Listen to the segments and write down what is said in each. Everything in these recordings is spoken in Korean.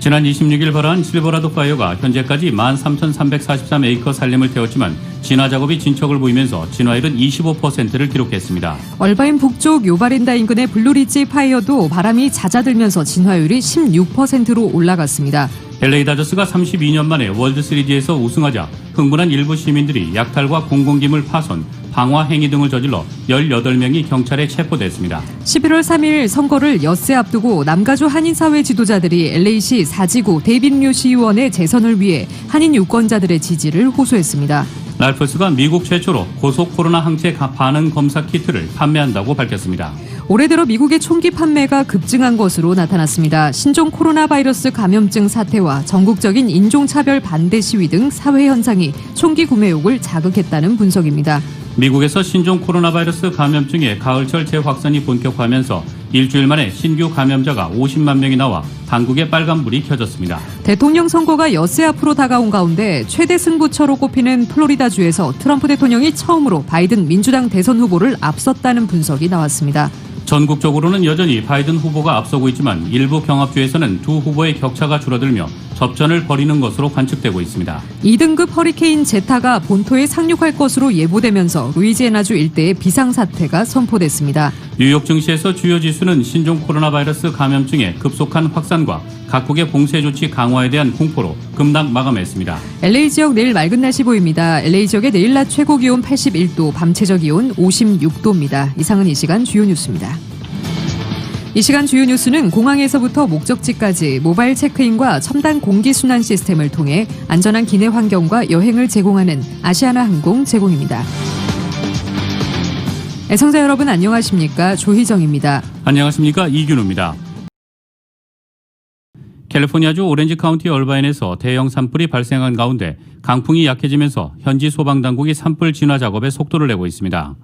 지난 26일 발화한 실버라도 파이어가 현재까지 13,343에이커 산림을 태웠지만 진화 작업이 진척을 보이면서 진화율은 25%를 기록했습니다. 얼바인 북쪽 요바린다 인근의 블루리지 파이어도 바람이 잦아들면서 진화율이 16%로 올라갔습니다. LA 다저스가 32년 만에 월드시리즈에서 우승하자 흥분한 일부 시민들이 약탈과 공공기물 파손, 방화 행위 등을 저질러 18명이 경찰에 체포됐습니다. 11월 3일 선거를 엿새 앞두고 남가주 한인사회 지도자들이 LA시 4지구 데이빗 류 시의원의 재선을 위해 한인 유권자들의 지지를 호소했습니다. 랄프스가 미국 최초로 고속 코로나 항체 반응 검사 키트를 판매한다고 밝혔습니다. 올해 들어 미국의 총기 판매가 급증한 것으로 나타났습니다. 신종 코로나 바이러스 감염증 사태와 전국적인 인종차별 반대 시위 등 사회 현상이 총기 구매욕을 자극했다는 분석입니다. 미국에서 신종 코로나 바이러스 감염증의 가을철 재확산이 본격화하면서 일주일 만에 신규 감염자가 50만 명이 나와 당국의 빨간불이 켜졌습니다. 대통령 선거가 엿새 앞으로 다가온 가운데 최대 승부처로 꼽히는 플로리다주에서 트럼프 대통령이 처음으로 바이든 민주당 대선 후보를 앞섰다는 분석이 나왔습니다. 전국적으로는 여전히 바이든 후보가 앞서고 있지만 일부 경합주에서는 두 후보의 격차가 줄어들며 접전을 벌이는 것으로 관측되고 있습니다. 2등급 허리케인 제타가 본토에 상륙할 것으로 예보되면서 루이지애나주 일대에 비상사태가 선포됐습니다. 뉴욕 증시에서 주요 지수는 신종 코로나 바이러스 감염증의 급속한 확산과 각국의 봉쇄 조치 강화에 대한 공포로 급락 마감했습니다. LA 지역 내일 맑은 날씨 보입니다. LA 지역의 내일 낮 최고 기온 81도, 밤 최저 기온 56도입니다. 이상은 이 시간 주요 뉴스입니다. 이 시간 주요 뉴스는 공항에서부터 목적지까지 모바일 체크인과 첨단 공기순환 시스템을 통해 안전한 기내 환경과 여행을 제공하는 아시아나항공 제공입니다. 애청자 여러분 안녕하십니까? 조희정입니다. 안녕하십니까? 이균우입니다. 캘리포니아주 오렌지 카운티 얼바인에서 대형 산불이 발생한 가운데 강풍이 약해지면서 현지 소방당국이 산불 진화 작업에 속도를 내고 있습니다.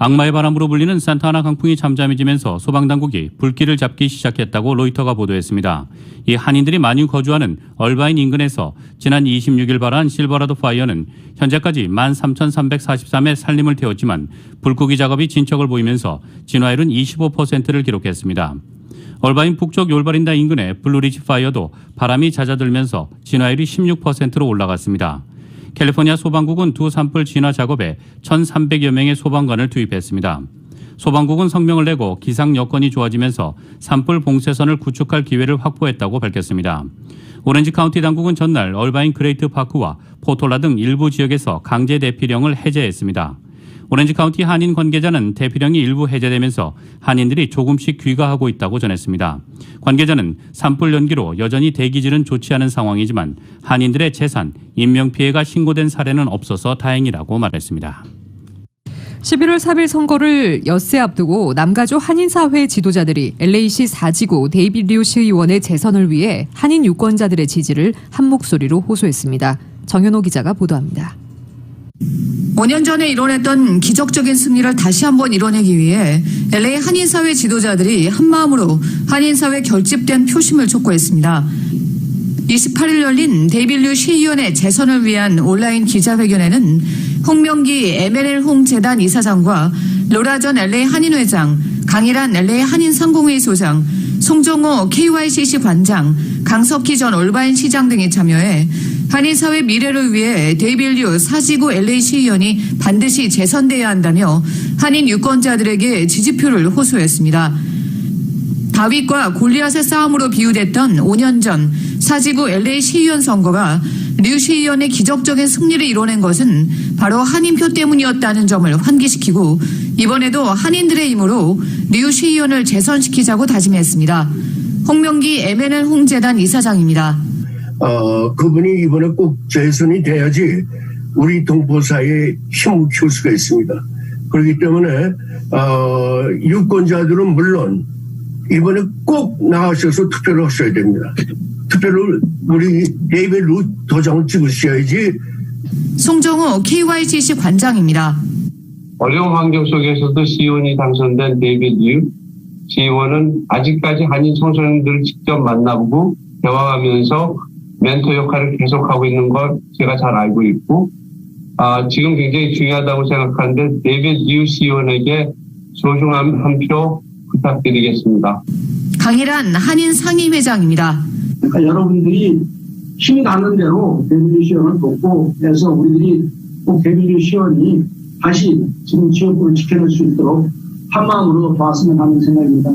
악마의 바람으로 불리는 산타아나 강풍이 잠잠해지면서 소방당국이 불길을 잡기 시작했다고 로이터가 보도했습니다. 이 한인들이 많이 거주하는 얼바인 인근에서 지난 26일 발화한 실버라도 파이어는 현재까지 13,343의 산림을 태웠지만 불끄기 작업이 진척을 보이면서 진화율은 25%를 기록했습니다. 얼바인 북쪽 요바린다 인근의 블루리지 파이어도 바람이 잦아들면서 진화율이 16%로 올라갔습니다. 캘리포니아 소방국은 두 산불 진화 작업에 1,300여 명의 소방관을 투입했습니다. 소방국은 성명을 내고 기상 여건이 좋아지면서 산불 봉쇄선을 구축할 기회를 확보했다고 밝혔습니다. 오렌지 카운티 당국은 전날 얼바인 그레이트 파크와 포톨라 등 일부 지역에서 강제 대피령을 해제했습니다. 오렌지 카운티 한인 관계자는 대피령이 일부 해제되면서 한인들이 조금씩 귀가하고 있다고 전했습니다. 관계자는 산불 연기로 여전히 대기질은 좋지 않은 상황이지만 한인들의 재산, 인명피해가 신고된 사례는 없어서 다행이라고 말했습니다. 11월 4일 선거를 엿새 앞두고 남가주 한인사회 지도자들이 LA시 4지구 데이빗 류 시의원의 재선을 위해 한인 유권자들의 지지를 한 목소리로 호소했습니다. 정현호 기자가 보도합니다. 5년 전에 이뤄냈던 기적적인 승리를 다시 한번 이뤄내기 위해 LA 한인사회 지도자들이 한마음으로 한인사회 결집된 표심을 촉구했습니다. 28일 열린 데이빗 류 시의원의 재선을 위한 온라인 기자회견에는 홍명기 M&L 홍 재단 이사장과 로라 전 LA 한인회장, 강일한 LA 한인상공회 소장, 송정호 KYCC 관장, 강석희 전 얼바인 시장 등이 참여해 한인사회 미래를 위해 데이빗 류 4지구 LA 시의원이 반드시 재선돼야 한다며 한인 유권자들에게 지지표를 호소했습니다. 다윗과 골리앗의 싸움으로 비유됐던 5년 전 4지구 LA 시의원 선거가 류 시의원의 기적적인 승리를 이뤄낸 것은 바로 한인표 때문이었다는 점을 환기시키고 이번에도 한인들의 힘으로 류 시의원을 재선시키자고 다짐했습니다. 홍명기 M&L 홍 재단 이사장입니다. 그분이 이번에 꼭 재선이 돼야지 우리 동포 사회에 힘을 키울 수가 있습니다. 그렇기 때문에 유권자들은 물론 이번에 꼭 나가셔서 투표를 하셔야 됩니다. 투표를 우리 데이빗 류 도장을 찍으셔야지. 송정호 KYCC 관장입니다. 어려운 환경 속에서도 시의원이 당선된 데이빗 류 시의원은 아직까지 한인 청소년들을 직접 만나보고 대화하면서 멘토 역할을 계속하고 있는 걸 제가 잘 알고 있고 지금 굉장히 중요하다고 생각하는데 데이빗 류 시의원에게 소중한 한 표 부탁드리겠습니다. 강일한 한인 상임회장입니다. 그러니까 여러분들이 힘이 닿는 대로 배민주 시원을 돕고 해서 우리들이 꼭 배민주 시원이 다시 지금 지역구를 지켜낼 수 있도록 한마음으로 도왔으면 하는 생각입니다.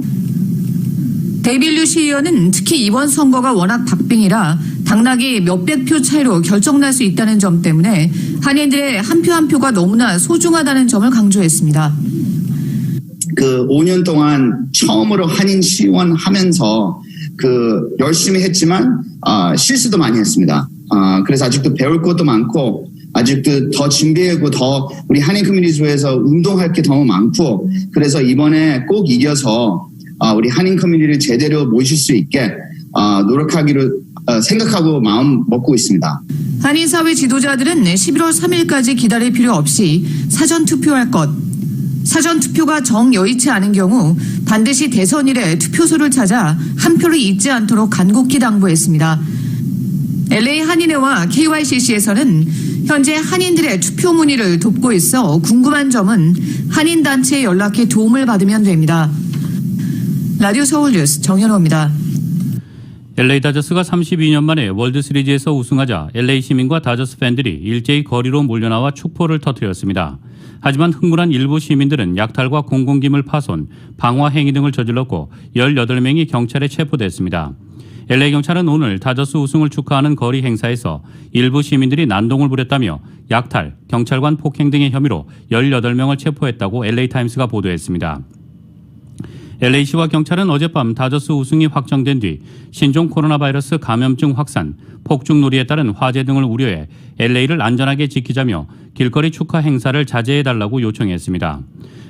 데이빌 시의원은 특히 이번 선거가 워낙 박빙이라 당락이 몇백 표 차이로 결정날 수 있다는 점 때문에 한인들의 한 표 한 표가 너무나 소중하다는 점을 강조했습니다. 그 5년 동안 처음으로 한인 시의원 하면서 그 열심히 했지만 실수도 많이 했습니다. 그래서 아직도 배울 것도 많고 아직도 더 준비하고 더 우리 한인 커뮤니티에서 운동할 게 너무 많고 그래서 이번에 꼭 이겨서 우리 한인 커뮤니티를 제대로 모실 수 있게 노력하기로 생각하고 마음 먹고 있습니다. 한인사회 지도자들은 11월 3일까지 기다릴 필요 없이 사전투표할 것, 사전투표가 정여의치 않은 경우 반드시 대선일에 투표소를 찾아 한 표를 잊지 않도록 간곡히 당부했습니다. LA 한인회와 KYCC에서는 현재 한인들의 투표 문의를 돕고 있어 궁금한 점은 한인단체에 연락해 도움을 받으면 됩니다. 라디오 서울뉴스 정현호입니다. LA 다저스가 32년 만에 월드시리즈에서 우승하자 LA 시민과 다저스 팬들이 일제히 거리로 몰려나와 축포를 터뜨렸습니다. 하지만 흥분한 일부 시민들은 약탈과 공공기물 파손, 방화 행위 등을 저질렀고 18명이 경찰에 체포됐습니다. LA 경찰은 오늘 다저스 우승을 축하하는 거리 행사에서 일부 시민들이 난동을 부렸다며 약탈, 경찰관 폭행 등의 혐의로 18명을 체포했다고 LA타임스가 보도했습니다. LA시와 경찰은 어젯밤 다저스 우승이 확정된 뒤 신종 코로나 바이러스 감염증 확산, 폭죽놀이에 따른 화재 등을 우려해 LA를 안전하게 지키자며 길거리 축하 행사를 자제해달라고 요청했습니다.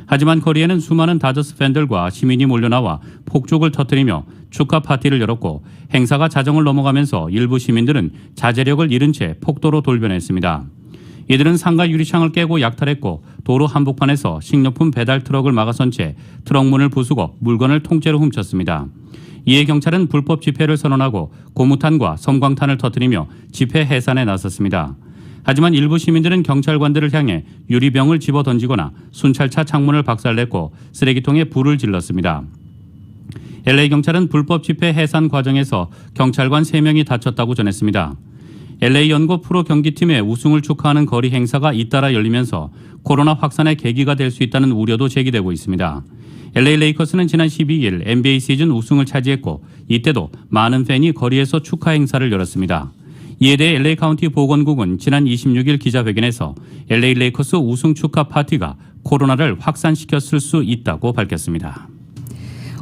하지만 거리에는 수많은 다저스 팬들과 시민이 몰려나와 폭죽을 터뜨리며 축하 파티를 열었고 행사가 자정을 넘어가면서 일부 시민들은 자제력을 잃은 채 폭도로 돌변했습니다. 이들은 상가 유리창을 깨고 약탈했고 도로 한복판에서 식료품 배달 트럭을 막아선 채 트럭 문을 부수고 물건을 통째로 훔쳤습니다. 이에 경찰은 불법 집회를 선언하고 고무탄과 섬광탄을 터뜨리며 집회 해산에 나섰습니다. 하지만 일부 시민들은 경찰관들을 향해 유리병을 집어 던지거나 순찰차 창문을 박살냈고 쓰레기통에 불을 질렀습니다. LA 경찰은 불법 집회 해산 과정에서 경찰관 3명이 다쳤다고 전했습니다. LA 연고 프로 경기팀의 우승을 축하하는 거리 행사가 잇따라 열리면서 코로나 확산의 계기가 될 수 있다는 우려도 제기되고 있습니다. LA 레이커스는 지난 12일 NBA 시즌 우승을 차지했고 이때도 많은 팬이 거리에서 축하 행사를 열었습니다. 이에 대해 LA 카운티 보건국은 지난 26일 기자회견에서 LA 레이커스 우승 축하 파티가 코로나를 확산시켰을 수 있다고 밝혔습니다.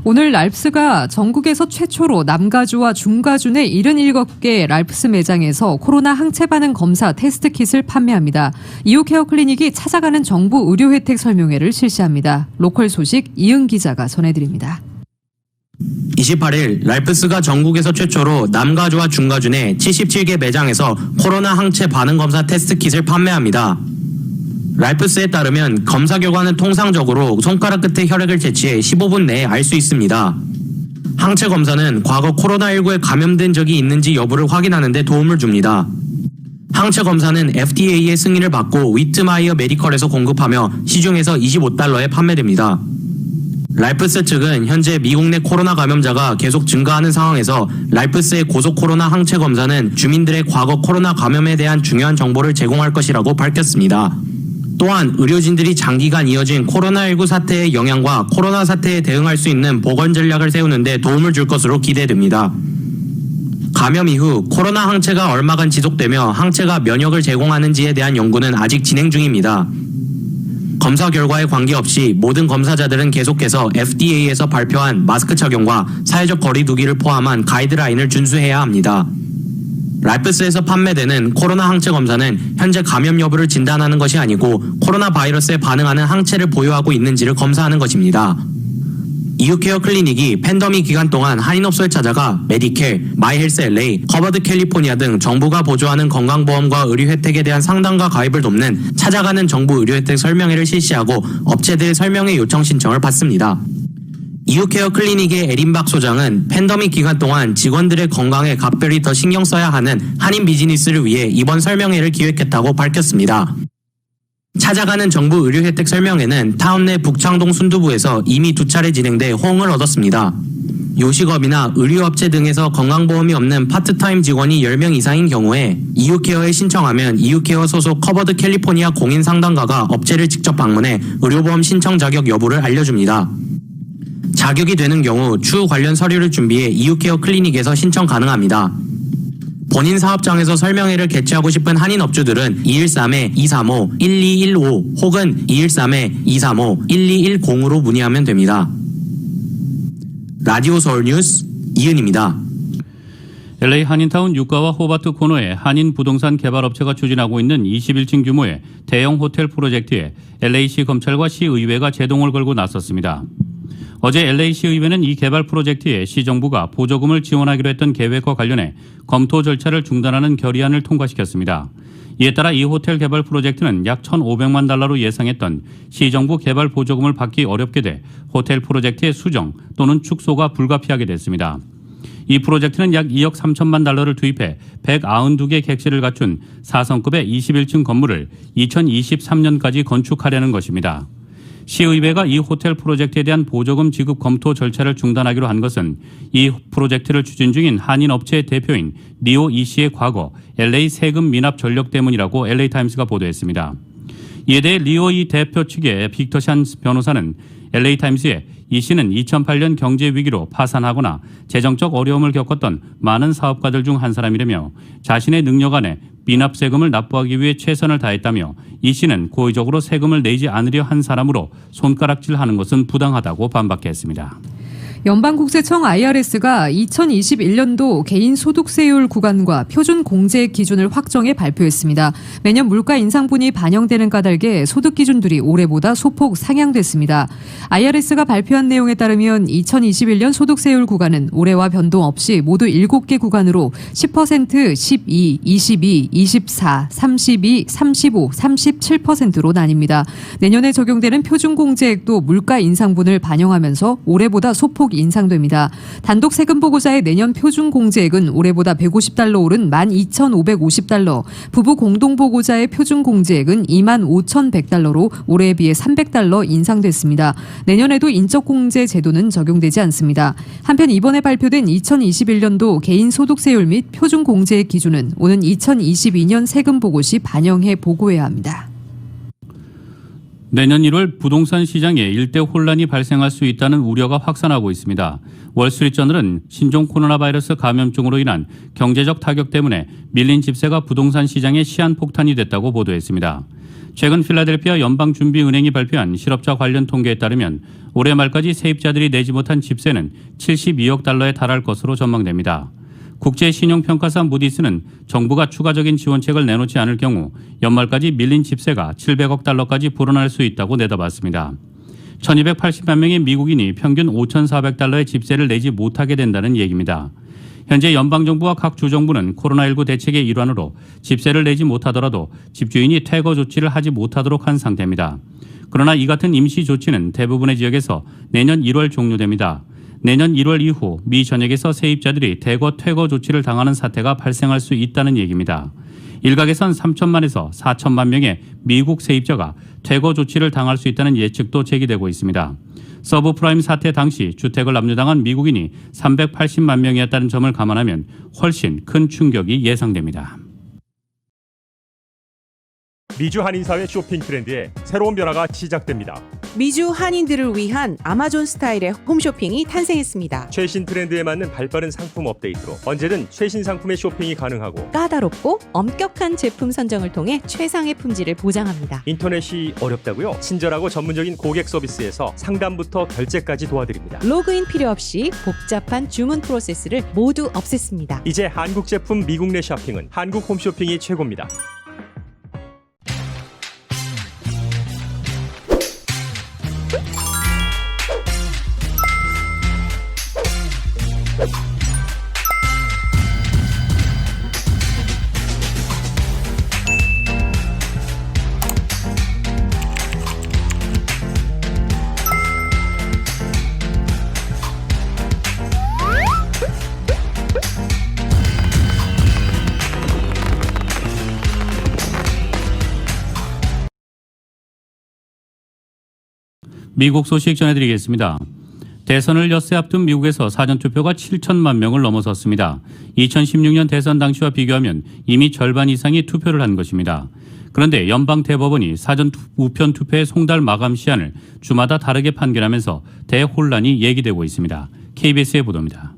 오늘 랄프스가 전국에서 최초로 남가주와 중가주 내 77개 랄프스 매장에서 코로나 항체 반응 검사 테스트 킷을 판매합니다. 이웃케어 클리닉이 찾아가는 정부 의료 혜택 설명회를 실시합니다. 로컬 소식 이은 기자가 전해드립니다. 28일 랄프스가 전국에서 최초로 남가주와 중가주 내 77개 매장에서 코로나 항체 반응 검사 테스트 킷을 판매합니다. 랄프스에 따르면 검사 결과는 통상적으로 손가락 끝에 혈액을 채취해 15분 내에 알 수 있습니다. 항체 검사는 과거 코로나19에 감염된 적이 있는지 여부를 확인하는 데 도움을 줍니다. 항체 검사는 FDA의 승인을 받고 위트마이어 메디컬에서 공급하며 시중에서 $25에 판매됩니다. 랄프스 측은 현재 미국 내 코로나 감염자가 계속 증가하는 상황에서 랄프스의 고속 코로나 항체 검사는 주민들의 과거 코로나 감염에 대한 중요한 정보를 제공할 것이라고 밝혔습니다. 또한 의료진들이 장기간 이어진 코로나19 사태의 영향과 코로나 사태에 대응할 수 있는 보건 전략을 세우는 데 도움을 줄 것으로 기대됩니다. 감염 이후 코로나 항체가 얼마간 지속되며 항체가 면역을 제공하는지에 대한 연구는 아직 진행 중입니다. 검사 결과에 관계없이 모든 검사자들은 계속해서 FDA에서 발표한 마스크 착용과 사회적 거리 두기를 포함한 가이드라인을 준수해야 합니다. 랄프스에서 판매되는 코로나 항체 검사는 현재 감염 여부를 진단하는 것이 아니고 코로나 바이러스에 반응하는 항체를 보유하고 있는지를 검사하는 것입니다. 이웃케어 클리닉이 팬데믹 기간 동안 한인업소를 찾아가 메디켈, 마이헬스 LA, 허버드 캘리포니아 등 정부가 보조하는 건강보험과 의료 혜택에 대한 상담과 가입을 돕는 찾아가는 정부 의료 혜택 설명회를 실시하고 업체들의 설명회 요청 신청을 받습니다. 이웃케어 클리닉의 에린박 소장은 팬데믹 기간 동안 직원들의 건강에 각별히 더 신경 써야 하는 한인 비즈니스를 위해 이번 설명회를 기획했다고 밝혔습니다. 찾아가는 정부 의료 혜택 설명회는 타운 내 북창동 순두부에서 이미 2차례 진행돼 호응을 얻었습니다. 요식업이나 의류업체 등에서 건강보험이 없는 파트타임 직원이 10명 이상인 경우에 이유케어에 신청하면 이유케어 소속 커버드 캘리포니아 공인 상담가가 업체를 직접 방문해 의료보험 신청 자격 여부를 알려줍니다. 자격이 되는 경우 추후 관련 서류를 준비해 이유케어 클리닉에서 신청 가능합니다. 본인 사업장에서 설명회를 개최하고 싶은 한인 업주들은 213-235-1215 혹은 213-235-1210으로 문의하면 됩니다. 라디오 서울 뉴스 이은입니다. LA 한인타운 유가와 호바트 코너에 한인 부동산 개발업체가 추진하고 있는 21층 규모의 대형 호텔 프로젝트에 LA시 검찰과 시의회가 제동을 걸고 나섰습니다. 어제 LA시 의회는 이 개발 프로젝트에 시정부가 보조금을 지원하기로 했던 계획과 관련해 검토 절차를 중단하는 결의안을 통과시켰습니다. 이에 따라 이 호텔 개발 프로젝트는 약 1,500만 달러로 예상했던 시정부 개발 보조금을 받기 어렵게 돼 호텔 프로젝트의 수정 또는 축소가 불가피하게 됐습니다. 이 프로젝트는 약 2억 3천만 달러를 투입해 192개 객실을 갖춘 4성급의 21층 건물을 2023년까지 건축하려는 것입니다. 시의회가 이 호텔 프로젝트에 대한 보조금 지급 검토 절차를 중단하기로 한 것은 이 프로젝트를 추진 중인 한인 업체의 대표인 니오 이 씨의 과거 LA 세금 미납 전력 때문이라고 LA타임스가 보도했습니다. 이에 대해 리오 이 대표 측의 빅터 샨 변호사는 LA타임스에 이 씨는 2008년 경제 위기로 파산하거나 재정적 어려움을 겪었던 많은 사업가들 중 한 사람이라며 자신의 능력 안에 미납 세금을 납부하기 위해 최선을 다했다며 이 씨는 고의적으로 세금을 내지 않으려 한 사람으로 손가락질하는 것은 부당하다고 반박했습니다. 연방국세청 IRS가 2021년도 개인 소득세율 구간과 표준 공제 기준을 확정해 발표했습니다. 매년 물가 인상분이 반영되는 까닭에 소득 기준들이 올해보다 소폭 상향됐습니다. IRS가 발표한 내용에 따르면 2021년 소득세율 구간은 올해와 변동 없이 모두 7개 구간으로 10%, 12, 22, 24, 32, 35, 37%로 나뉩니다. 내년에 적용되는 표준 공제액도 물가 인상분을 반영하면서 올해보다 소폭 인상됩니다. 단독 세금 보고자의 내년 표준 공제액은 올해보다 150달러 오른 12,550달러, 부부 공동 보고자의 표준 공제액은 25,100달러로 올해에 비해 300달러 인상됐습니다. 내년에도 인적 공제 제도는 적용되지 않습니다. 한편 이번에 발표된 2021년도 개인 소득세율 및 표준 공제액 기준은 오는 2022년 세금 보고 시 반영해 보고해야 합니다. 내년 1월 부동산 시장에 일대 혼란이 발생할 수 있다는 우려가 확산하고 있습니다. 월스트리트저널은 신종 코로나 바이러스 감염증으로 인한 경제적 타격 때문에 밀린 집세가 부동산 시장의 시한폭탄이 됐다고 보도했습니다. 최근 필라델피아 연방준비은행이 발표한 실업자 관련 통계에 따르면 올해 말까지 세입자들이 내지 못한 집세는 72억 달러에 달할 것으로 전망됩니다. 국제신용평가사 무디스는 정부가 추가적인 지원책을 내놓지 않을 경우 연말까지 밀린 집세가 700억 달러까지 불어날 수 있다고 내다봤습니다. 1280만 명의 미국인이 평균 5,400달러의 집세를 내지 못하게 된다는 얘기입니다. 현재 연방정부와 각 주정부는 코로나19 대책의 일환으로 집세를 내지 못하더라도 집주인이 퇴거 조치를 하지 못하도록 한 상태입니다. 그러나 이 같은 임시 조치는 대부분의 지역에서 내년 1월 종료됩니다. 내년 1월 이후 미 전역에서 세입자들이 대거 퇴거 조치를 당하는 사태가 발생할 수 있다는 얘기입니다. 일각에선 3천만에서 4천만 명의 미국 세입자가 퇴거 조치를 당할 수 있다는 예측도 제기되고 있습니다. 서브프라임 사태 당시 주택을 압류당한 미국인이 380만 명이었다는 점을 감안하면 훨씬 큰 충격이 예상됩니다. 미주 한인사회 쇼핑 트렌드에 새로운 변화가 시작됩니다. 미주 한인들을 위한 아마존 스타일의 홈쇼핑이 탄생했습니다. 최신 트렌드에 맞는 발빠른 상품 업데이트로 언제든 최신 상품의 쇼핑이 가능하고 까다롭고 엄격한 제품 선정을 통해 최상의 품질을 보장합니다. 인터넷이 어렵다고요? 친절하고 전문적인 고객 서비스에서 상담부터 결제까지 도와드립니다. 로그인 필요 없이 복잡한 주문 프로세스를 모두 없앴습니다. 이제 한국 제품 미국 내 쇼핑은 한국 홈쇼핑이 최고입니다. 미국 소식 전해드리겠습니다. 대선을 엿새 앞둔 미국에서 사전투표가 7천만 명을 넘어섰습니다. 2016년 대선 당시와 비교하면 이미 절반 이상이 투표를 한 것입니다. 그런데 연방대법원이 사전 우편 투표의 송달 마감 시한을 주마다 다르게 판결하면서 대혼란이 예기되고 있습니다. KBS의 보도입니다.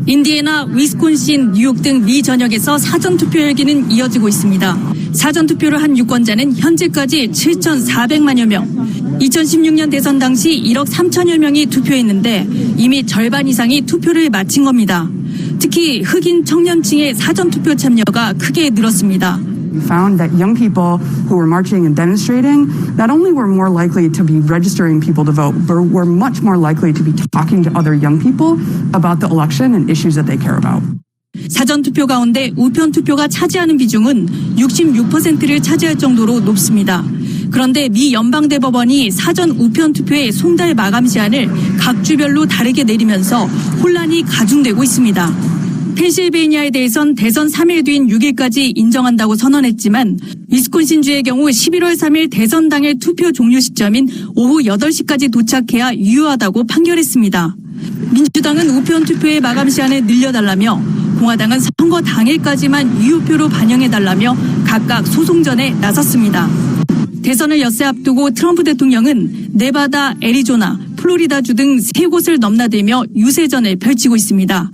인디애나, 위스콘신, 뉴욕 등 미 전역에서 사전투표 열기는 이어지고 있습니다. 사전투표를 한 유권자는 현재까지 7,400만여 명. 2016년 대선 당시 1억 3천여 명이 투표했는데 이미 절반 이상이 투표를 마친 겁니다. 특히 흑인 청년층의 사전투표 참여가 크게 늘었습니다. We found that young people who were marching and demonstrating not only were more likely to be registering people to vote, but were much more likely to be talking to other young people about the election and issues that they care about. 사전투표 가운데 우편투표가 차지하는 비중은 66%를 차지할 정도로 높습니다. 그런데 미 연방대법원이 사전 우편투표의 송달 마감 시한을 각 주별로 다르게 내리면서 혼란이 가중되고 있습니다. 펜실베이니아에 대해선 대선 3일 뒤인 6일까지 인정한다고 선언했지만 위스콘신주의 경우 11월 3일 대선 당일 투표 종료 시점인 오후 8시까지 도착해야 유효하다고 판결했습니다. 민주당은 우편 투표의 마감 시한을 늘려달라며 공화당은 선거 당일까지만 유효표로 반영해달라며 각각 소송전에 나섰습니다. 대선을 엿새 앞두고 트럼프 대통령은 네바다, 애리조나, 플로리다주 등 3곳을 넘나들며 유세전을 펼치고 있습니다.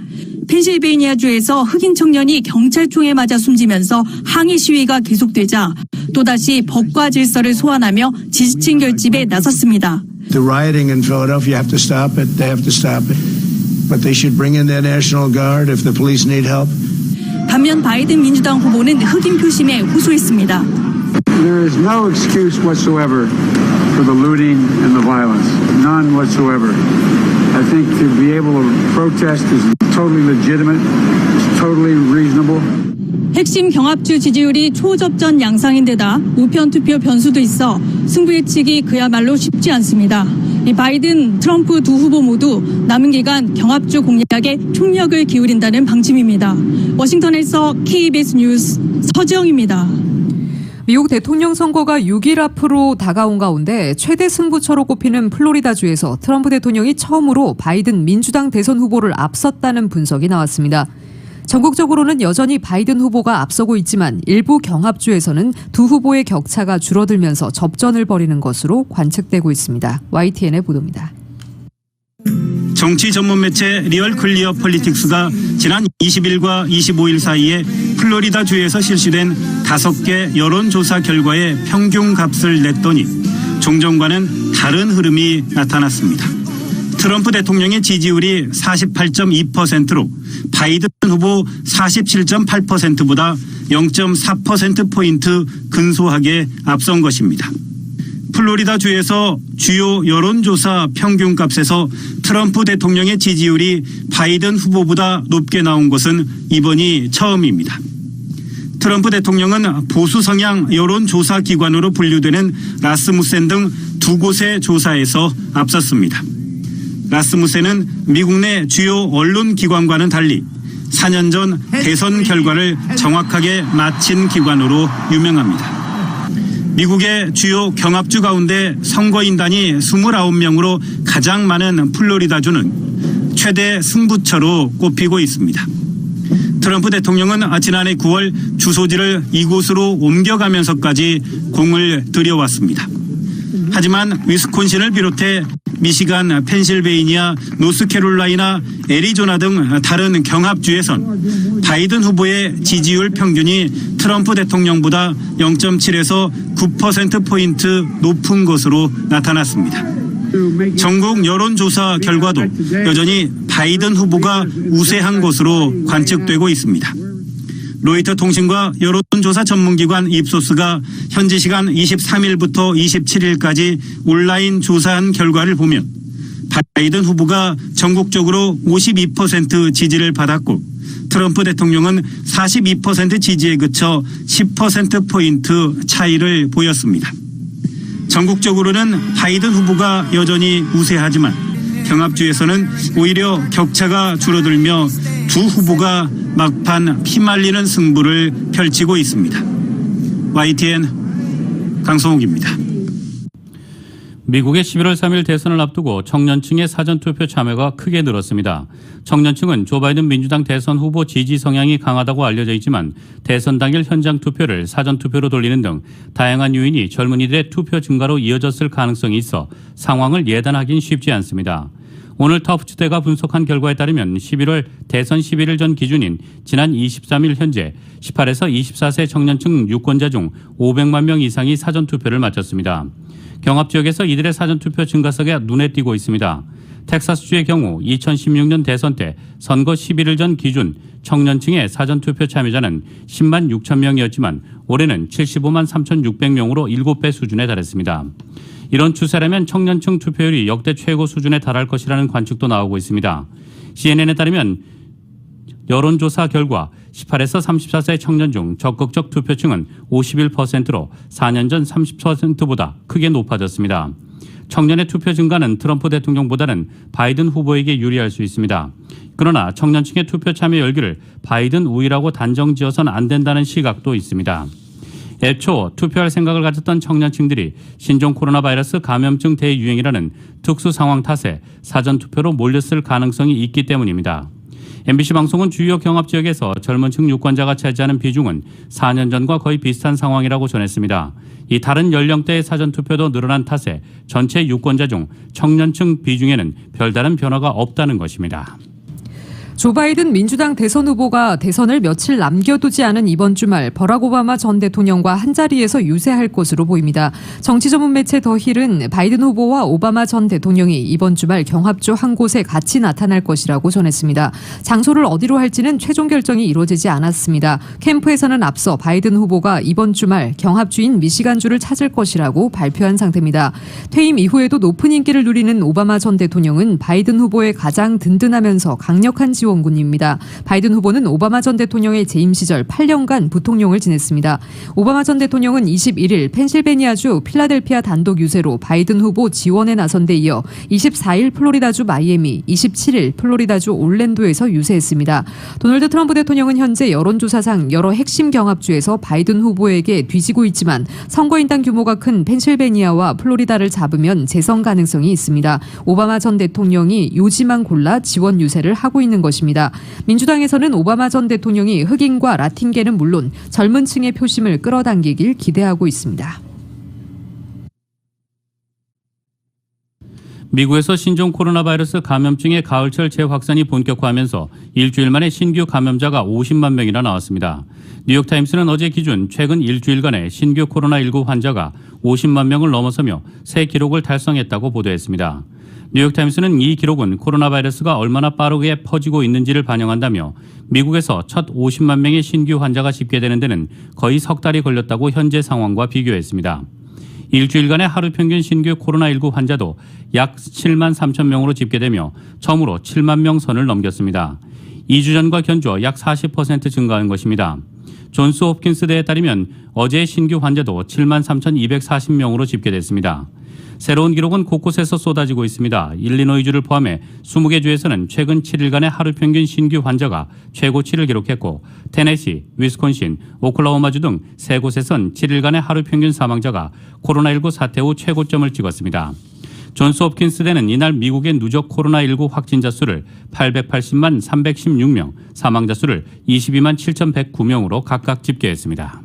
펜실베이니아주에서 흑인 청년이 경찰총에 맞아 숨지면서 항의 시위가 계속되자 또다시 법과 질서를 소환하며 지지층 결집에 나섰습니다. The rioting in Philadelphia, you have to stop it. They have to stop it. But they should bring in their National Guard if the police need help. 반면 바이든 민주당 후보는 흑인 표심에 호소했습니다. There is no excuse whatsoever for the looting and the violence. None whatsoever. I think to be able to protest is totally legitimate. It's totally reasonable. 핵심 경합주 지지율이 초접전 양상인데다 우편투표 변수도 있어 승부 예측이 그야말로 쉽지 않습니다. 바이든, 트럼프 두 후보 모두 남은 기간 경합주 공략에 총력을 기울인다는 방침입니다. 워싱턴에서 KBS 뉴스 서지영입니다. 미국 대통령 선거가 6일 앞으로 다가온 가운데 최대 승부처로 꼽히는 플로리다주에서 트럼프 대통령이 처음으로 바이든 민주당 대선 후보를 앞섰다는 분석이 나왔습니다. 전국적으로는 여전히 바이든 후보가 앞서고 있지만 일부 경합주에서는 두 후보의 격차가 줄어들면서 접전을 벌이는 것으로 관측되고 있습니다. YTN의 보도입니다. 정치 전문 매체 리얼 클리어 폴리틱스가 지난 20일과 25일 사이에 플로리다주에서 실시된 5개 여론조사 결과의 평균 값을 냈더니 종전과는 다른 흐름이 나타났습니다. 트럼프 대통령의 지지율이 48.2%로 바이든 후보 47.8%보다 0.4%포인트 근소하게 앞선 것입니다. 플로리다주에서 주요 여론조사 평균값에서 트럼프 대통령의 지지율이 바이든 후보보다 높게 나온 것은 이번이 처음입니다. 트럼프 대통령은 보수 성향 여론조사 기관으로 분류되는 라스무센 등 2곳의 조사에서 앞섰습니다. 라스무센은 미국 내 주요 언론 기관과는 달리 4년 전 대선 결과를 정확하게 맞힌 기관으로 유명합니다. 미국의 주요 경합주 가운데 선거인단이 29명으로 가장 많은 플로리다주는 최대 승부처로 꼽히고 있습니다. 트럼프 대통령은 지난해 9월 주소지를 이곳으로 옮겨가면서까지 공을 들여왔습니다. 하지만 위스콘신을 비롯해 미시간, 펜실베이니아, 노스캐롤라이나, 애리조나 등 다른 경합주에선 바이든 후보의 지지율 평균이 트럼프 대통령보다 0.7에서 9%포인트 높은 것으로 나타났습니다. 전국 여론조사 결과도 여전히 바이든 후보가 우세한 것으로 관측되고 있습니다. 로이터 통신과 여론조사 전문기관 입소스가 현지 시간 23일부터 27일까지 온라인 조사한 결과를 보면 바이든 후보가 전국적으로 52% 지지를 받았고 트럼프 대통령은 42% 지지에 그쳐 10%포인트 차이를 보였습니다. 전국적으로는 바이든 후보가 여전히 우세하지만 경합주에서는 오히려 격차가 줄어들며 두 후보가 막판 피말리는 승부를 펼치고 있습니다. YTN 강성욱입니다. 미국의 11월 3일 대선을 앞두고 청년층의 사전투표 참여가 크게 늘었습니다. 청년층은 조 바이든 민주당 대선 후보 지지 성향이 강하다고 알려져 있지만 대선 당일 현장 투표를 사전투표로 돌리는 등 다양한 요인이 젊은이들의 투표 증가로 이어졌을 가능성이 있어 상황을 예단하긴 쉽지 않습니다. 오늘 터프투데이가 분석한 결과에 따르면 11월 대선 11일 전 기준인 지난 23일 현재 18에서 24세 청년층 유권자 중 500만 명 이상이 사전투표를 마쳤습니다. 경합 지역에서 이들의 사전투표 증가세가 눈에 띄고 있습니다. 텍사스주의 경우 2016년 대선 때 선거 11일 전 기준 청년층의 사전투표 참여자는 10만 6천 명이었지만 올해는 75만 3,600명으로 7배 수준에 달했습니다. 이런 추세라면 청년층 투표율이 역대 최고 수준에 달할 것이라는 관측도 나오고 있습니다. CNN에 따르면 여론조사 결과 18에서 34세 청년 중 적극적 투표층은 51%로 4년 전 30%보다 크게 높아졌습니다. 청년의 투표 증가는 트럼프 대통령보다는 바이든 후보에게 유리할 수 있습니다. 그러나 청년층의 투표 참여 열기를 바이든 우위라고 단정지어서는 안 된다는 시각도 있습니다. 애초 투표할 생각을 가졌던 청년층들이 신종 코로나 바이러스 감염증 대유행이라는 특수 상황 탓에 사전투표로 몰렸을 가능성이 있기 때문입니다. MBC 방송은 주요 경합 지역에서 젊은 층 유권자가 차지하는 비중은 4년 전과 거의 비슷한 상황이라고 전했습니다. 이 다른 연령대의 사전투표도 늘어난 탓에 전체 유권자 중 청년층 비중에는 별다른 변화가 없다는 것입니다. 조 바이든 민주당 대선 후보가 대선을 며칠 남겨두지 않은 이번 주말 버락 오바마 전 대통령과 한자리에서 유세할 것으로 보입니다. 정치 전문 매체 더 힐은 바이든 후보와 오바마 전 대통령이 이번 주말 경합주 한 곳에 같이 나타날 것이라고 전했습니다. 장소를 어디로 할지는 최종 결정이 이루어지지 않았습니다. 캠프에서는 앞서 바이든 후보가 이번 주말 경합주인 미시간주를 찾을 것이라고 발표한 상태입니다. 퇴임 이후에도 높은 인기를 누리는 오바마 전 대통령은 바이든 후보의 가장 든든하면서 강력한 지원군입니다. 바이든 후보는 오바마 전 대통령의 재임 시절 8년간 부통령을 지냈습니다. 오바마 전 대통령은 21일 펜실베니아주 필라델피아 단독 유세로 바이든 후보 지원에 나선 데 이어 24일 플로리다주 마이애미, 27일 플로리다주 올랜도에서 유세했습니다. 도널드 트럼프 대통령은 현재 여론조사상 여러 핵심 경합주에서 바이든 후보에게 뒤지고 있지만 선거인단 규모가 큰 펜실베니아와 플로리다를 잡으면 재선 가능성이 있습니다. 오바마 전 대통령이 요지만 골라 지원 유세를 하고 있는 것입니다. 민주당에서는 오바마 전 대통령이 흑인과 라틴계는 물론 젊은 층의 표심을 끌어당기길 기대하고 있습니다. 미국에서 신종 코로나 바이러스 감염증의 가을철 재확산이 본격화하면서 일주일 만에 신규 감염자가 50만 명이나 나왔습니다. 뉴욕타임스는 어제 기준 최근 일주일간의 신규 코로나19 환자가 50만 명을 넘어서며 새 기록을 달성했다고 보도했습니다. 뉴욕타임스는 이 기록은 코로나 바이러스가 얼마나 빠르게 퍼지고 있는지를 반영한다며 미국에서 첫 50만 명의 신규 환자가 집계되는 데는 거의 석 달이 걸렸다고 현재 상황과 비교했습니다. 일주일간의 하루 평균 신규 코로나19 환자도 약 7만 3천 명으로 집계되며 처음으로 7만 명 선을 넘겼습니다. 2주 전과 견주어 약 40% 증가한 것입니다. 존스 홉킨스대에 따르면 어제의 신규 환자도 7만 3,240명으로 집계됐습니다. 새로운 기록은 곳곳에서 쏟아지고 있습니다. 일리노이주를 포함해 20개 주에서는 최근 7일간의 하루 평균 신규 환자가 최고치를 기록했고 테네시, 위스콘신, 오클라호마주 등 3곳에선 7일간의 하루 평균 사망자가 코로나19 사태 후 최고점을 찍었습니다. 존스 홉킨스대는 이날 미국의 누적 코로나19 확진자 수를 880만 316명, 사망자 수를 22만 7,109명으로 각각 집계했습니다.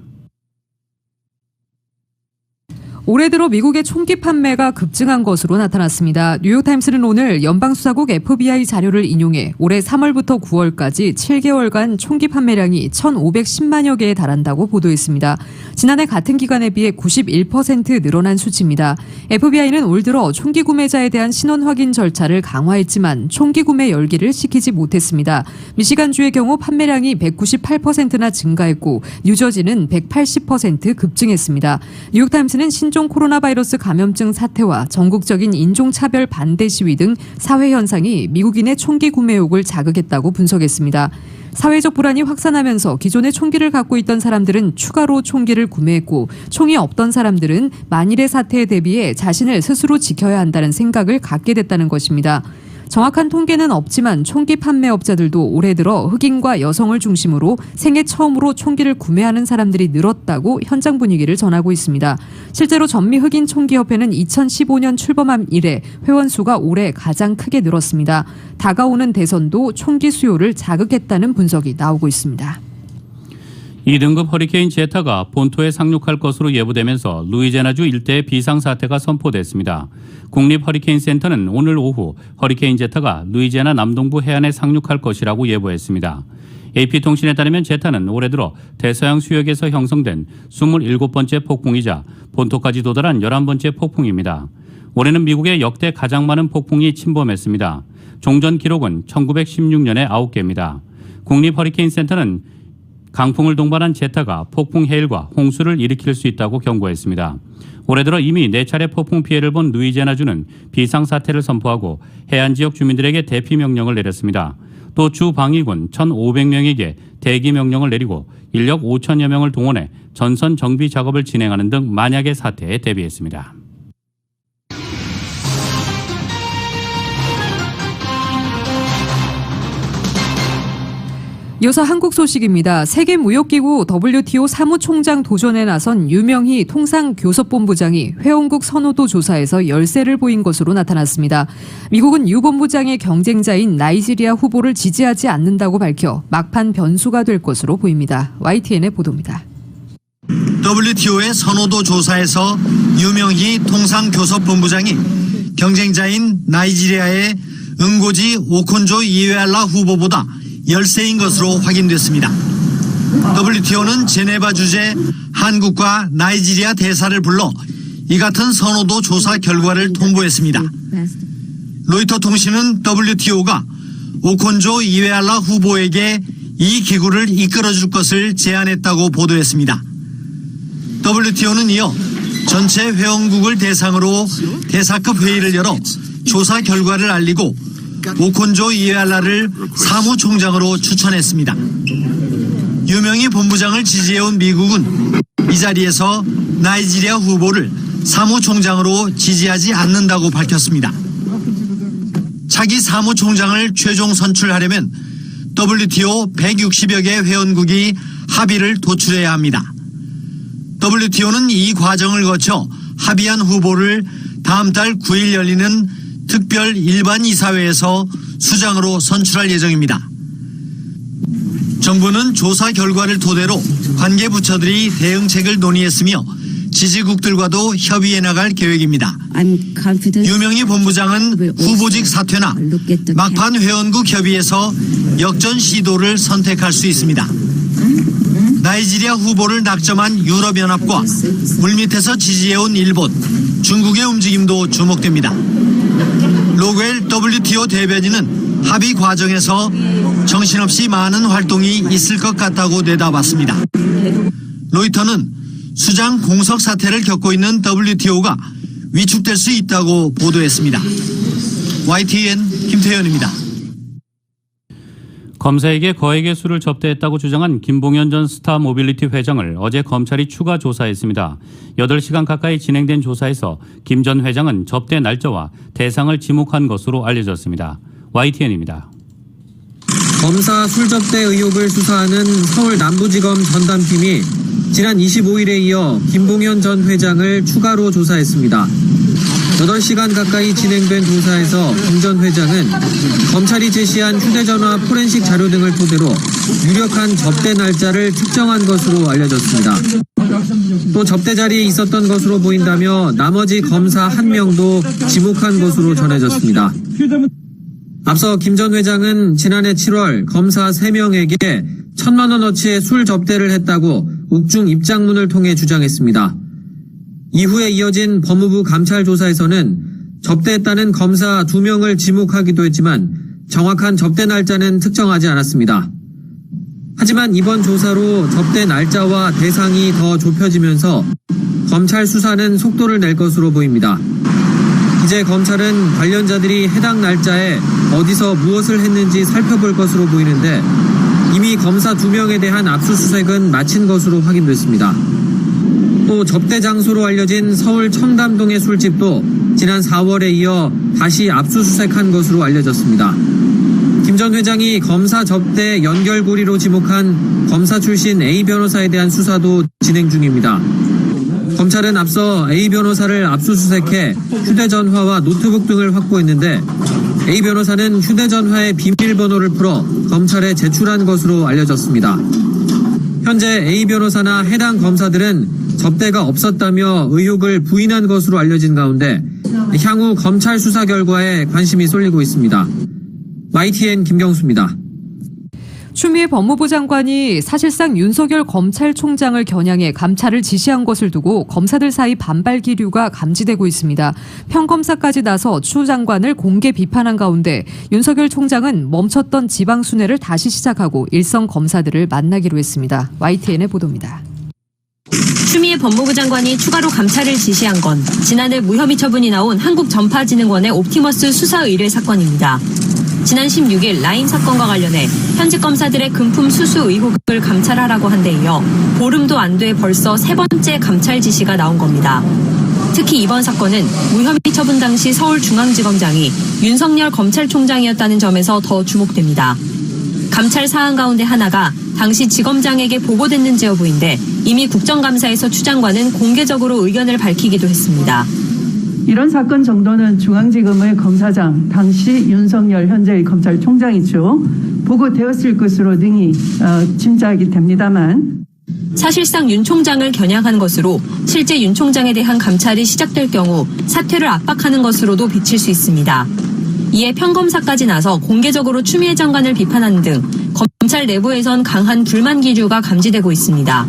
올해 들어 미국의 총기 판매가 급증한 것으로 나타났습니다. 뉴욕타임스는 오늘 연방수사국 FBI 자료를 인용해 올해 3월부터 9월까지 7개월간 총기 판매량이 1,510만여 개에 달한다고 보도했습니다. 지난해 같은 기간에 비해 91% 늘어난 수치입니다. FBI는 올 들어 총기 구매자에 대한 신원 확인 절차를 강화했지만 총기 구매 열기를 식히지 못했습니다. 미시간주의 경우 판매량이 198%나 증가했고 뉴저지는 180% 급증했습니다. 뉴욕타임스는 신종 코로나 바이러스 감염증 사태와 전국적인 인종차별 반대 시위 등 사회 현상이 미국인의 총기 구매욕을 자극했다고 분석했습니다. 사회적 불안이 확산하면서 기존에 총기를 갖고 있던 사람들은 추가로 총기를 구매했고 총이 없던 사람들은 만일의 사태에 대비해 자신을 스스로 지켜야 한다는 생각을 갖게 됐다는 것입니다. 정확한 통계는 없지만 총기 판매업자들도 올해 들어 흑인과 여성을 중심으로 생애 처음으로 총기를 구매하는 사람들이 늘었다고 현장 분위기를 전하고 있습니다. 실제로 전미 흑인 총기협회는 2015년 출범한 이래 회원 수가 올해 가장 크게 늘었습니다. 다가오는 대선도 총기 수요를 자극했다는 분석이 나오고 있습니다. 2등급 허리케인 제타가 본토에 상륙할 것으로 예보되면서 루이지애나주 일대에 비상사태가 선포됐습니다. 국립허리케인센터는 오늘 오후 허리케인 제타가 루이지애나 남동부 해안에 상륙할 것이라고 예보했습니다. AP통신에 따르면 제타는 올해 들어 대서양 수역에서 형성된 27번째 폭풍이자 본토까지 도달한 11번째 폭풍입니다. 올해는 미국의 역대 가장 많은 폭풍이 침범했습니다. 종전 기록은 1916년에 9개입니다. 국립허리케인센터는 강풍을 동반한 제타가 폭풍 해일과 홍수를 일으킬 수 있다고 경고했습니다. 올해 들어 이미 4차례 폭풍 피해를 본 루이지애나주는 비상사태를 선포하고 해안 지역 주민들에게 대피 명령을 내렸습니다. 또 주 방위군 1,500명에게 대기 명령을 내리고 인력 5천여 명을 동원해 전선 정비 작업을 진행하는 등 만약의 사태에 대비했습니다. 이어서 한국 소식입니다. 세계무역기구 WTO 사무총장 도전에 나선 유명희 통상교섭본부장이 회원국 선호도 조사에서 열세를 보인 것으로 나타났습니다. 미국은 유 본부장의 경쟁자인 나이지리아 후보를 지지하지 않는다고 밝혀 막판 변수가 될 것으로 보입니다. YTN의 보도입니다. WTO의 선호도 조사에서 유명희 통상교섭본부장이 경쟁자인 나이지리아의 응고지 오콘조 이웨알라 후보보다 열세인 것으로 확인됐습니다. WTO는 제네바 주재 한국과 나이지리아 대사를 불러 이 같은 선호도 조사 결과를 통보했습니다. 로이터 통신은 WTO가 오콘조 이웨알라 후보에게 이 기구를 이끌어줄 것을 제안했다고 보도했습니다. WTO는 이어 전체 회원국을 대상으로 대사급 회의를 열어 조사 결과를 알리고 오콘조 이웨알라를 사무총장으로 추천했습니다. 유명희 본부장을 지지해온 미국은 이 자리에서 나이지리아 후보를 사무총장으로 지지하지 않는다고 밝혔습니다. 차기 사무총장을 최종 선출하려면 WTO 160여 개 회원국이 합의를 도출해야 합니다. WTO는 이 과정을 거쳐 합의한 후보를 다음 달 9일 열리는 특별 일반 이사회에서 수장으로 선출할 예정입니다. 정부는 조사 결과를 토대로 관계 부처들이 대응책을 논의했으며 지지국들과도 협의해 나갈 계획입니다. 유명희 본부장은 후보직 사퇴나 막판 회원국 협의에서 역전 시도를 선택할 수 있습니다. 나이지리아 후보를 낙점한 유럽연합과 물밑에서 지지해온 일본, 중국의 움직임도 주목됩니다. 로겔 WTO 대변인은 합의 과정에서 정신없이 많은 활동이 있을 것 같다고 내다봤습니다. 로이터는 수장 공석 사태를 겪고 있는 WTO가 위축될 수 있다고 보도했습니다. YTN 김태현입니다. 검사에게 거액의 술을 접대했다고 주장한 김봉현 전 스타모빌리티 회장을 어제 검찰이 추가 조사했습니다. 8시간 가까이 진행된 조사에서 김 전 회장은 접대 날짜와 대상을 지목한 것으로 알려졌습니다. YTN입니다. 검사 술 접대 의혹을 수사하는 서울 남부지검 전담팀이 지난 25일에 이어 김봉현 전 회장을 추가로 조사했습니다. 8시간 가까이 진행된 조사에서 김 전 회장은 검찰이 제시한 휴대전화 포렌식 자료 등을 토대로 유력한 접대 날짜를 특정한 것으로 알려졌습니다. 또 접대 자리에 있었던 것으로 보인다며 나머지 검사 1명도 지목한 것으로 전해졌습니다. 앞서 김 전 회장은 지난해 7월 검사 3명에게 1,000만 원어치의 술 접대를 했다고 옥중 입장문을 통해 주장했습니다. 이후에 이어진 법무부 감찰 조사에서는 접대했다는 검사 2명을 지목하기도 했지만 정확한 접대 날짜는 특정하지 않았습니다. 하지만 이번 조사로 접대 날짜와 대상이 더 좁혀지면서 검찰 수사는 속도를 낼 것으로 보입니다. 이제 검찰은 관련자들이 해당 날짜에 어디서 무엇을 했는지 살펴볼 것으로 보이는데 이미 검사 2명에 대한 압수수색은 마친 것으로 확인됐습니다. 또 접대 장소로 알려진 서울 청담동의 술집도 지난 4월에 이어 다시 압수수색한 것으로 알려졌습니다. 김 전 회장이 검사 접대 연결고리로 지목한 검사 출신 A 변호사에 대한 수사도 진행 중입니다. 검찰은 앞서 A 변호사를 압수수색해 휴대전화와 노트북 등을 확보했는데 A 변호사는 휴대전화의 비밀번호를 풀어 검찰에 제출한 것으로 알려졌습니다. 현재 A 변호사나 해당 검사들은 접대가 없었다며 의혹을 부인한 것으로 알려진 가운데 향후 검찰 수사 결과에 관심이 쏠리고 있습니다. YTN 김경수입니다. 추미애 법무부 장관이 사실상 윤석열 검찰총장을 겨냥해 감찰을 지시한 것을 두고 검사들 사이 반발 기류가 감지되고 있습니다. 평검사까지 나서 추 장관을 공개 비판한 가운데 윤석열 총장은 멈췄던 지방 순회를 다시 시작하고 일선 검사들을 만나기로 했습니다. YTN의 보도입니다. 추미애 법무부 장관이 추가로 감찰을 지시한 건 지난해 무혐의 처분이 나온 한국전파진흥원의 옵티머스 수사 의뢰 사건입니다. 지난 16일 라임 사건과 관련해 현직 검사들의 금품 수수 의혹을 감찰하라고 한 데 이어 보름도 안 돼 벌써 세 번째 감찰 지시가 나온 겁니다. 특히 이번 사건은 무혐의 처분 당시 서울중앙지검장이 윤석열 검찰총장이었다는 점에서 더 주목됩니다. 감찰 사안 가운데 하나가 당시 지검장에게 보고됐는지 여부인데 이미 국정감사에서 추 장관은 공개적으로 의견을 밝히기도 했습니다. 이런 사건 정도는 중앙지검의 검사장, 당시 윤석열 현재의 검찰총장이죠. 보고되었을 것으로 등이 짐작이 됩니다만 사실상 윤 총장을 겨냥한 것으로 실제 윤 총장에 대한 감찰이 시작될 경우 사퇴를 압박하는 것으로도 비칠 수 있습니다. 이에 평검사까지 나서 공개적으로 추미애 장관을 비판하는 등 검찰 내부에선 강한 불만 기류가 감지되고 있습니다.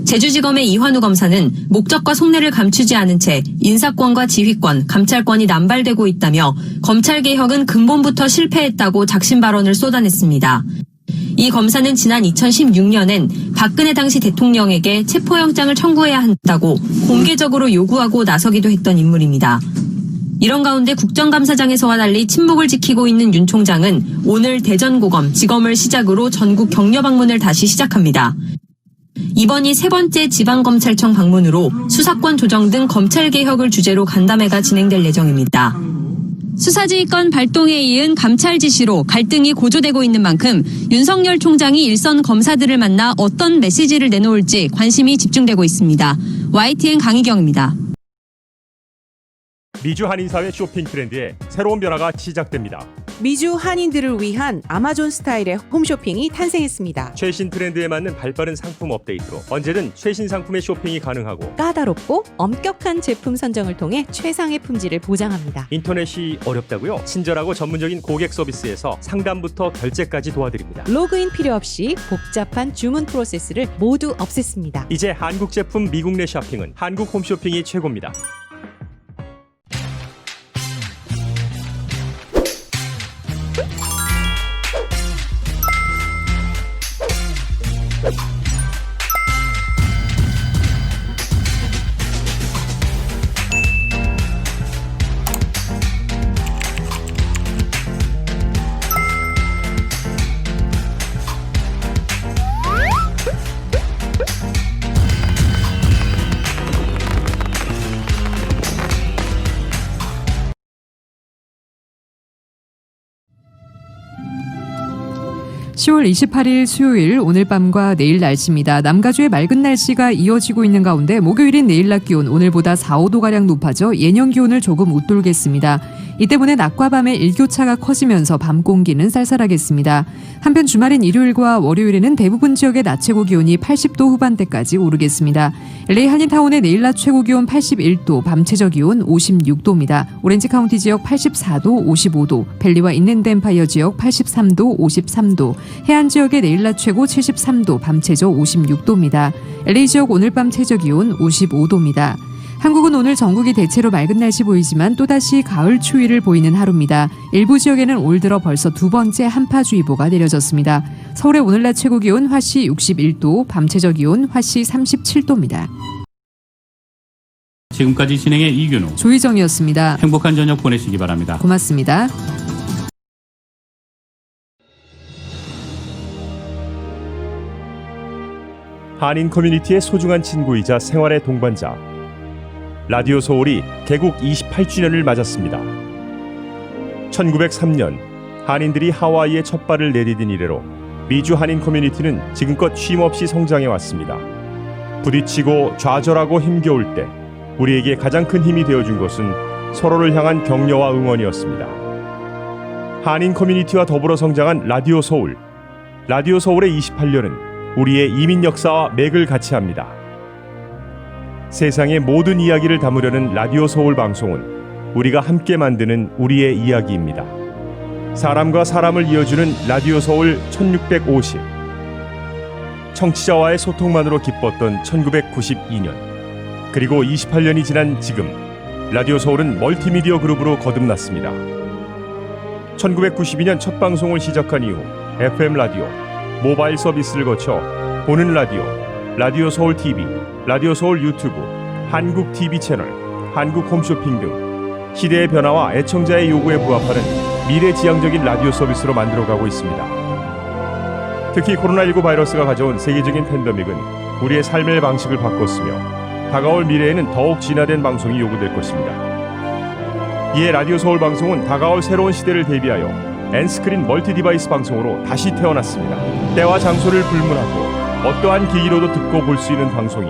제주지검의 이환우 검사는 목적과 속내를 감추지 않은 채 인사권과 지휘권, 감찰권이 남발되고 있다며 검찰개혁은 근본부터 실패했다고 작심 발언을 쏟아냈습니다. 이 검사는 지난 2016년엔 박근혜 당시 대통령에게 체포영장을 청구해야 한다고 공개적으로 요구하고 나서기도 했던 인물입니다. 이런 가운데 국정감사장에서와 달리 침묵을 지키고 있는 윤 총장은 오늘 대전고검, 지검을 시작으로 전국 격려 방문을 다시 시작합니다. 이번이 세 번째 지방검찰청 방문으로 수사권 조정 등 검찰개혁을 주제로 간담회가 진행될 예정입니다. 수사지휘권 발동에 이은 감찰 지시로 갈등이 고조되고 있는 만큼 윤석열 총장이 일선 검사들을 만나 어떤 메시지를 내놓을지 관심이 집중되고 있습니다. YTN 강희경입니다. 미주 한인사회 쇼핑 트렌드에 새로운 변화가 시작됩니다. 미주 한인들을 위한 아마존 스타일의 홈쇼핑이 탄생했습니다. 최신 트렌드에 맞는 발빠른 상품 업데이트로 언제든 최신 상품의 쇼핑이 가능하고 까다롭고 엄격한 제품 선정을 통해 최상의 품질을 보장합니다. 인터넷이 어렵다고요? 친절하고 전문적인 고객 서비스에서 상담부터 결제까지 도와드립니다. 로그인 필요 없이 복잡한 주문 프로세스를 모두 없앴습니다. 이제 한국 제품 미국 내 쇼핑은 한국 홈쇼핑이 최고입니다. (10월 28일) 수요일 오늘 밤과 내일 날씨입니다. 남가주의 맑은 날씨가 이어지고 있는 가운데 목요일인 내일 낮 기온 오늘보다 4, 5도가량 높아져 예년 기온을 조금 웃돌겠습니다. 이 때문에 낮과 밤의 일교차가 커지면서 밤 공기는 쌀쌀하겠습니다. 한편 주말인 일요일과 월요일에는 대부분 지역의 낮 최고 기온이 80도 후반대까지 오르겠습니다. LA 한인타운의 내일 낮 최고 기온 81도, 밤 최저 기온 56도입니다. 오렌지 카운티 지역 84도, 55도, 벨리와 인랜드 엠파이어 지역 83도, 53도, 해안 지역의 내일 낮 최고 73도, 밤 최저 56도입니다. LA 지역 오늘 밤 최저 기온 55도입니다. 한국은 오늘 전국이 대체로 맑은 날씨 보이지만 또다시 가을 추위를 보이는 하루입니다. 일부 지역에는 올 들어 벌써 두 번째 한파주의보가 내려졌습니다. 서울의 오늘 낮 최고 기온 화씨 61도, 밤 최저 기온 화씨 37도입니다. 지금까지 진행의 이균호, 조희정이었습니다. 행복한 저녁 보내시기 바랍니다. 고맙습니다. 한인 커뮤니티의 소중한 친구이자 생활의 동반자. 라디오 서울이 개국 28주년을 맞았습니다. 1903년 한인들이 하와이에 첫 발을 내디딘 이래로 미주 한인 커뮤니티는 지금껏 쉼없이 성장해 왔습니다. 부딪히고 좌절하고 힘겨울 때 우리에게 가장 큰 힘이 되어준 것은 서로를 향한 격려와 응원이었습니다. 한인 커뮤니티와 더불어 성장한 라디오 서울. 라디오 서울의 28년은 우리의 이민 역사와 맥을 같이 합니다. 세상의 모든 이야기를 담으려는 라디오 서울 방송은 우리가 함께 만드는 우리의 이야기입니다. 사람과 사람을 이어주는 라디오 서울 1650. 청취자와의 소통만으로 기뻤던 1992년. 그리고 28년이 지난 지금 라디오 서울은 멀티미디어 그룹으로 거듭났습니다. 1992년 첫 방송을 시작한 이후 FM 라디오, 모바일 서비스를 거쳐 보는 라디오, 라디오 서울 TV, 라디오 서울 유튜브, 한국 TV 채널, 한국 홈쇼핑 등 시대의 변화와 애청자의 요구에 부합하는 미래지향적인 라디오 서비스로 만들어가고 있습니다. 특히 코로나19 바이러스가 가져온 세계적인 팬데믹은 우리의 삶의 방식을 바꿨으며 다가올 미래에는 더욱 진화된 방송이 요구될 것입니다. 이에 라디오 서울 방송은 다가올 새로운 시대를 대비하여 N스크린 멀티 디바이스 방송으로 다시 태어났습니다. 때와 장소를 불문하고 어떠한 기기로도 듣고 볼 수 있는 방송이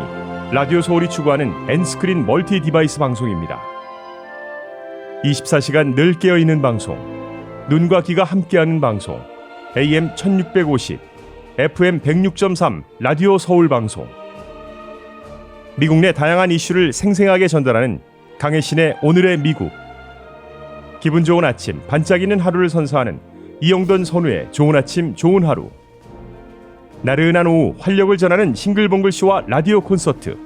라디오 서울이 추구하는 N스크린 멀티 디바이스 방송입니다. 24시간 늘 깨어있는 방송, 눈과 귀가 함께하는 방송, AM 1650, FM 106.3 라디오 서울 방송. 미국 내 다양한 이슈를 생생하게 전달하는 강혜신의 오늘의 미국. 기분 좋은 아침, 반짝이는 하루를 선사하는 이영돈 선우의 좋은 아침, 좋은 하루. 나른한 오후 활력을 전하는 싱글벙글쇼와 라디오 콘서트.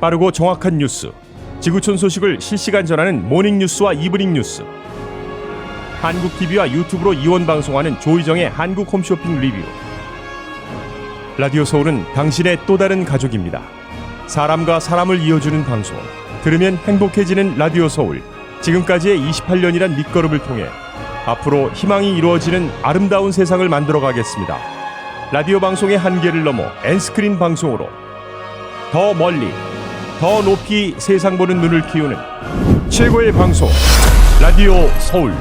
빠르고 정확한 뉴스, 지구촌 소식을 실시간 전하는 모닝뉴스와 이브닝 뉴스. 한국 TV와 유튜브로 이원 방송하는 조희정의 한국 홈쇼핑 리뷰. 라디오 서울은 당신의 또 다른 가족입니다. 사람과 사람을 이어주는 방송, 들으면 행복해지는 라디오 서울. 지금까지의 28년이란 밑거름을 통해 앞으로 희망이 이루어지는 아름다운 세상을 만들어 가겠습니다. 라디오 방송의 한계를 넘어 N스크린 방송으로 더 멀리, 더 높이 세상 보는 눈을 키우는 최고의 방송, 라디오 서울.